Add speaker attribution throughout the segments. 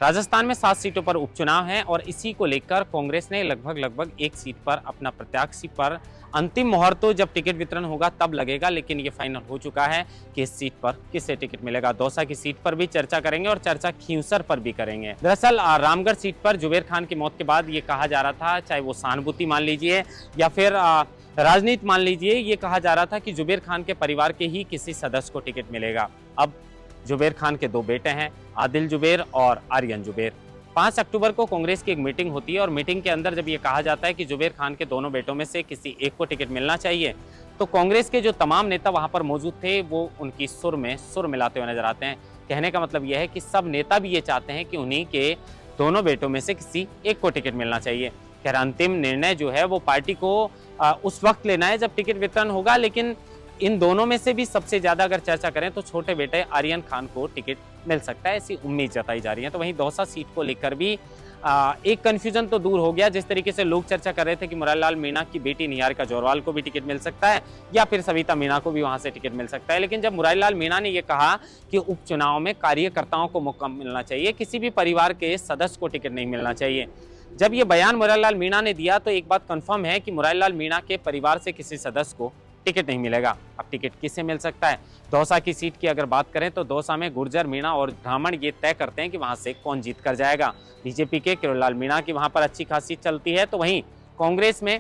Speaker 1: राजस्थान में 7 सीटों पर उपचुनाव है और इसी को लेकर कांग्रेस ने लगभग एक सीट पर अपना प्रत्याशी पर अंतिम मोहर तो जब टिकट वितरण होगा तब लगेगा, लेकिन ये फाइनल हो चुका है कि इस सीट पर किसे टिकट मिलेगा। दौसा की सीट पर भी चर्चा करेंगे और चर्चा खींवसर पर भी करेंगे। दरअसल रामगढ़ सीट पर जुबेर खान की मौत के बाद ये कहा जा रहा था, चाहे वो सहानुभूति मान लीजिए या फिर राजनीति मान लीजिए, ये कहा जा रहा था कि जुबेर खान के परिवार के ही किसी सदस्य को टिकट मिलेगा। अब जुबेर खान के 2 बेटे हैं, आदिल जुबेर और आर्यन जुबेर। 5 अक्टूबर को कांग्रेस की एक मीटिंग होती है और मीटिंग के अंदर जब ये कहा जाता है कि जुबेर खान के दोनों बेटों में से किसी एक को टिकट मिलना चाहिए, तो कांग्रेस के जो तमाम नेता वहां पर मौजूद थे वो उनकी सुर में सुर मिलाते हुए नजर आते हैं। कहने का मतलब यह है कि सब नेता भी ये चाहते हैं कि उन्हीं के दोनों बेटों में से किसी एक को टिकट मिलना चाहिए। खैर, अंतिम निर्णय जो है वो पार्टी को उस वक्त लेना है जब टिकट वितरण होगा, लेकिन इन दोनों में से भी सबसे ज्यादा अगर चर्चा करें तो छोटे बेटे आर्यन खान को टिकट मिल सकता है, ऐसी उम्मीद जताई जा रही है। तो वहीं दौसा सीट को लेकर भी एक कंफ्यूजन तो दूर हो गया। जिस तरीके से लोग चर्चा कर रहे थे कि मुरारीलाल मीणा की बेटी निहारिका जोरवाल को भी टिकट मिल सकता है या फिर सविता मीणा को भी वहां से टिकट मिल सकता है, लेकिन जब मुरारीलाल मीणा ने यह कहा कि उपचुनाव में कार्यकर्ताओं को मौका मिलना चाहिए, किसी भी परिवार के सदस्य को टिकट नहीं मिलना चाहिए, जब ये बयान मुरारीलाल मीणा ने दिया तो एक बात कंफर्म है कि मुरारीलाल मीणा के परिवार से किसी सदस्य को टिकट नहीं मिलेगा। अब टिकट किसे मिल सकता है? दौसा की सीट की अगर बात करें तो दौसा में गुर्जर, मीणा और ब्राह्मण ये तय करते हैं कि वहां से कौन जीत कर जाएगा। बीजेपी के किरोड़ीलाल मीणा की वहां पर अच्छी खासी चलती है, तो वहीं कांग्रेस में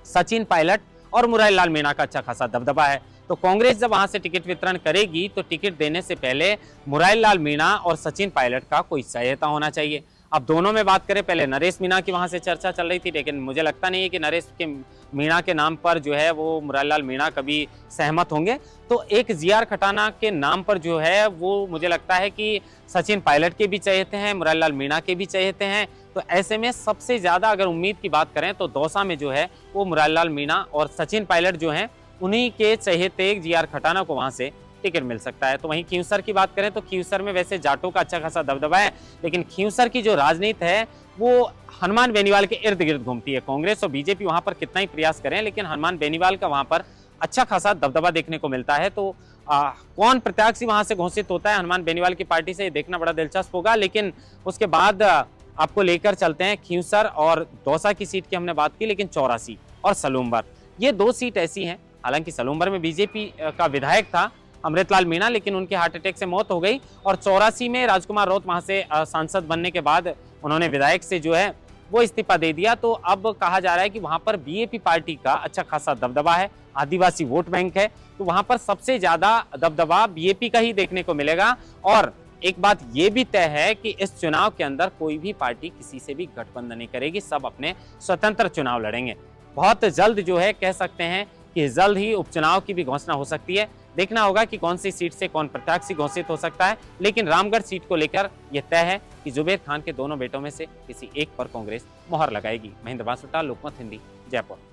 Speaker 1: सचिन पायलट और मुरारीलाल मीणा का अच्छा खासा दबदबा है। तो कांग्रेस जब वहां से टिकट वितरण करेगी तो टिकट देने से पहले मुरारीलाल मीणा और सचिन पायलट का कोई सहायता होना चाहिए। अब दोनों में बात करें, पहले नरेश मीणा की वहां से चर्चा चल रही थी, लेकिन मुझे लगता नहीं है कि नरेश के मीणा के नाम पर जो है वो मुरारीलाल मीणा कभी सहमत होंगे। तो एक जीआर खटाना के नाम पर जो है वो मुझे लगता है कि सचिन पायलट के भी चहेते हैं, मुरारीलाल मीणा के भी चहेते हैं। तो ऐसे में सबसे ज्यादा अगर उम्मीद की बात करें तो दौसा में जो है वो मुरारीलाल मीणा और सचिन पायलट जो है उन्हीं के चहेते जीआर खटाना को वहां से टिकट मिल सकता है। तो वहीं खींवसर की बात करें तो खींवसर में वैसे जाटों का अच्छा खासा दबदबा है, लेकिन खींवसर की जो राजनीति है वो हनुमान बेनीवाल के इर्द गिर्द घूमती है। कांग्रेस और बीजेपी वहां पर कितना ही प्रयास करें, लेकिन हनुमान बेनीवाल का वहां पर अच्छा खासा दबदबा देखने को मिलता है। तो कौन प्रत्याशी वहां से घोषित होता है हनुमान बेनीवाल की पार्टी से, ये देखना बड़ा दिलचस्प होगा। लेकिन उसके बाद आपको लेकर चलते हैं खींवसर और दौसा की सीट की हमने बात की, लेकिन चौरासी और सलूम्बर, ये 2 सीट ऐसी हैं। हालांकि सलूम्बर में बीजेपी का विधायक था अमृतलाल मीणा, लेकिन उनके हार्ट अटैक से मौत हो गई और 84 में राजकुमार राउत वहां से सांसद बनने के बाद उन्होंने विधायक से जो है वो इस्तीफा दे दिया। तो अब कहा जा रहा है कि वहां पर बीएपी पार्टी का अच्छा खासा दबदबा है, आदिवासी वोट बैंक है, तो वहां पर सबसे ज्यादा दबदबा बीएपी का ही देखने को मिलेगा। और एक बात ये भी तय है कि इस चुनाव के अंदर कोई भी पार्टी किसी से भी गठबंधन नहीं करेगी, सब अपने स्वतंत्र चुनाव लड़ेंगे। बहुत जल्द जो है कह सकते हैं कि जल्द ही उपचुनाव की भी घोषणा हो सकती है। देखना होगा कि कौन सी सीट से कौन प्रत्याशी घोषित हो सकता है, लेकिन रामगढ़ सीट को लेकर यह तय है कि जुबेर खान के दोनों बेटों में से किसी एक पर कांग्रेस मोहर लगाएगी। महेंद्र बांसुटा, लोकमत हिंदी, जयपुर।